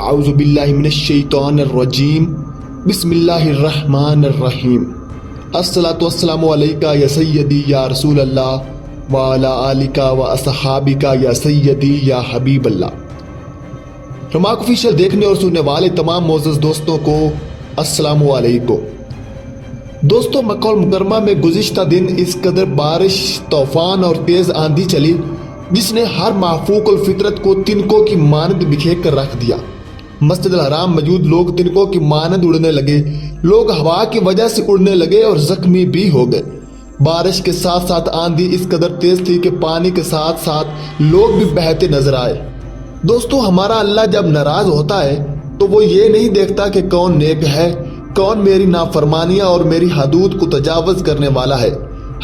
اعوذ باللہ من الشیطان الرجیم بسم اللہ الرحمن الرحیم الصلاۃ والسلام علیکہ یا سیدی یا رسول اللہ وعلی آلکہ و اصحابکہ یا سیدی یا حبیب اللہ۔ رماک آفیشل دیکھنے اور سننے والے تمام معزز دوستوں کو السلام علیکم۔ دوستوں، مکہ المکرمہ میں گزشتہ دن اس قدر بارش، طوفان اور تیز آندھی چلی جس نے ہر محفوظ الفطرت کو تنکوں کی مانند بکھیر کر رکھ دیا۔ مسجد الحرام موجود لوگ تنکوں کی مانند اڑنے لگے، لوگ ہوا کی وجہ سے اڑنے لگے اور زخمی بھی ہو گئے۔ بارش کے ساتھ ساتھ آندھی اس قدر تیز تھی کہ پانی کے ساتھ ساتھ لوگ بھی بہتے نظر آئے۔ دوستوں، ہمارا اللہ جب ناراض ہوتا ہے تو وہ یہ نہیں دیکھتا کہ کون نیک ہے، کون میری نافرمانیاں اور میری حدود کو تجاوز کرنے والا ہے۔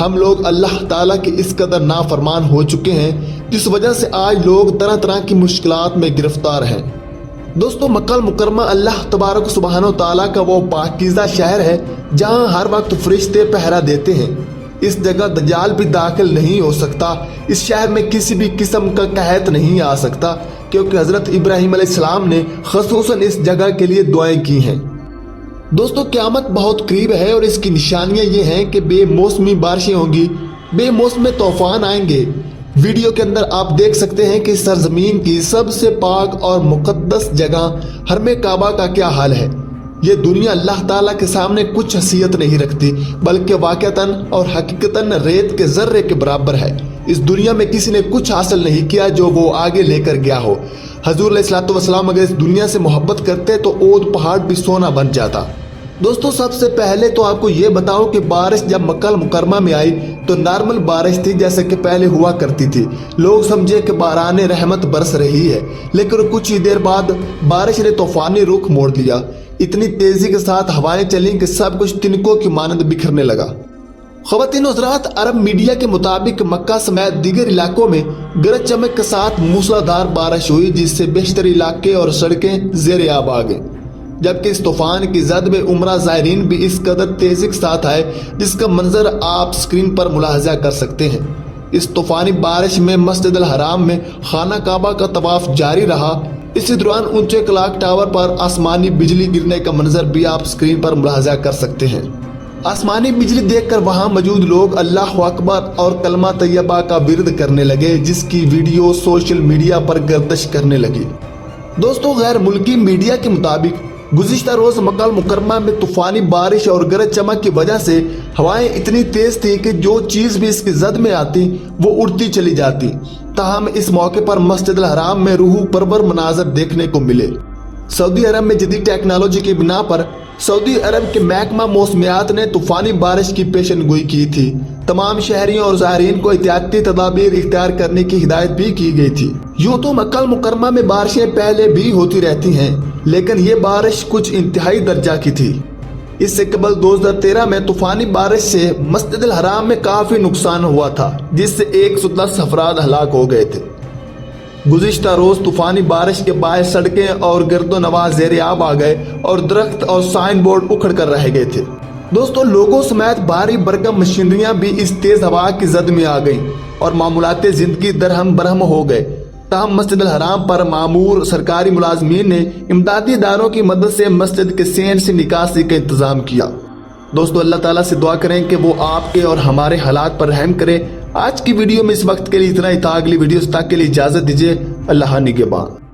ہم لوگ اللہ تعالیٰ کے اس قدر نافرمان ہو چکے ہیں جس وجہ سے آج لوگ طرح طرح کی مشکلات میں گرفتار ہیں۔ دوستوں، مکہ المکرمہ اللہ تبارک سبحانہ و تعالیٰ کا وہ پاکیزہ شہر ہے جہاں ہر وقت فرشتے پہرا دیتے ہیں۔ اس جگہ دجال بھی داخل نہیں ہو سکتا، اس شہر میں کسی بھی قسم کا قحط نہیں آ سکتا، کیونکہ حضرت ابراہیم علیہ السلام نے خصوصاً اس جگہ کے لیے دعائیں کی ہیں۔ دوستوں، قیامت بہت قریب ہے اور اس کی نشانیاں یہ ہیں کہ بے موسمی بارشیں ہوں گی، بے موسم طوفان آئیں گے۔ ویڈیو کے اندر آپ دیکھ سکتے ہیں کہ سرزمین کی سب سے پاک اور مقدس جگہ حرم کعبہ کا کیا حال ہے۔ یہ دنیا اللہ تعالیٰ کے سامنے کچھ حیثیت نہیں رکھتی، بلکہ واقعتاً اور حقیقتاً ریت کے ذرے کے برابر ہے۔ اس دنیا میں کسی نے کچھ حاصل نہیں کیا جو وہ آگے لے کر گیا ہو۔ حضور علیہ الصلوۃ والسلام اگر اس دنیا سے محبت کرتے تو اود پہاڑ بھی سونا بن جاتا۔ دوستوں، سب سے پہلے تو آپ کو یہ بتاؤ کہ بارش جب مکہ المکرمہ میں آئی تو نارمل بارش تھی جیسے کہ پہلے ہوا کرتی تھی۔ لوگ سمجھے کہ باران رحمت برس رہی ہے، لیکن کچھ ہی دیر بعد بارش نے طوفانی رخ موڑ لیا۔ اتنی تیزی کے ساتھ ہوائیں چلیں کہ سب کچھ تنکوں کی مانند بکھرنے لگا۔ خواتین و حضرات، عرب میڈیا کے مطابق مکہ سمیت دیگر علاقوں میں گرج چمک کے ساتھ موسلادھار بارش ہوئی جس سے بیشتر علاقے اور سڑکیں زیر آب آ گئیں، جبکہ اس طوفان کی زد میں عمرہ زائرین بھی اس قدر تیزی کے ساتھ آئے جس کا منظر آپ سکرین پر ملاحظہ کر سکتے ہیں۔ اس طوفانی بارش میں مسجد الحرام میں خانہ کعبہ کا طواف جاری رہا۔ اسی دوران اونچے کلاک ٹاور پر آسمانی بجلی گرنے کا منظر بھی آپ سکرین پر ملاحظہ کر سکتے ہیں۔ آسمانی بجلی دیکھ کر وہاں موجود لوگ اللہ اکبر اور کلمہ طیبہ کا ورد کرنے لگے، جس کی ویڈیو سوشل میڈیا پر گردش کرنے لگی۔ دوستوں، غیر ملکی میڈیا کے مطابق گزشتہ روز مکہ المکرمہ میں طوفانی بارش اور گرج چمک کی وجہ سے ہوائیں اتنی تیز تھیں کہ جو چیز بھی اس کی زد میں آتی وہ اڑتی چلی جاتی۔ تاہم اس موقع پر مسجد الحرام میں روح پرور مناظر دیکھنے کو ملے۔ سعودی عرب میں جدید ٹیکنالوجی کی بنا پر سعودی عرب کے محکمہ موسمیات نے طوفانی بارش کی پیشن گوئی کی تھی۔ تمام شہریوں اور زائرین کو احتیاطی تدابیر اختیار کرنے کی ہدایت بھی کی گئی تھی۔ یوں تو مکہ المکرمہ میں بارشیں پہلے بھی ہوتی رہتی ہیں، لیکن یہ بارش کچھ انتہائی درجہ کی تھی۔ اس سے قبل 2013 میں طوفانی بارش سے مسجد الحرام میں کافی نقصان ہوا تھا، جس سے 110 افراد ہلاک ہو گئے تھے۔ گزشتہ روز طوفانی بارش کے باعث سڑکیں اور گرد و نواح زیر آب آ گئے اور درخت اور سائن بورڈ اکھڑ کر رہ گئے تھے۔ دوستوں، لوگوں سمیت بھاری بھرکم مشینریاں بھی اس تیز ہوا کی زد میں آ گئیں اور معمولات زندگی درہم برہم ہو گئے۔ تاہم مسجد الحرام پر مامور سرکاری ملازمین نے امدادی اداروں کی مدد سے مسجد کے سین سے نکاسی کا انتظام کیا۔ دوستو، اللہ تعالیٰ سے دعا کریں کہ وہ آپ کے اور ہمارے حالات پر رحم کرے۔ آج کی ویڈیو میں اس وقت کے لیے اتنا ہی تھا۔ اگلی ویڈیوز تک کے لیے اجازت دیجیے۔ اللہ نگہبان۔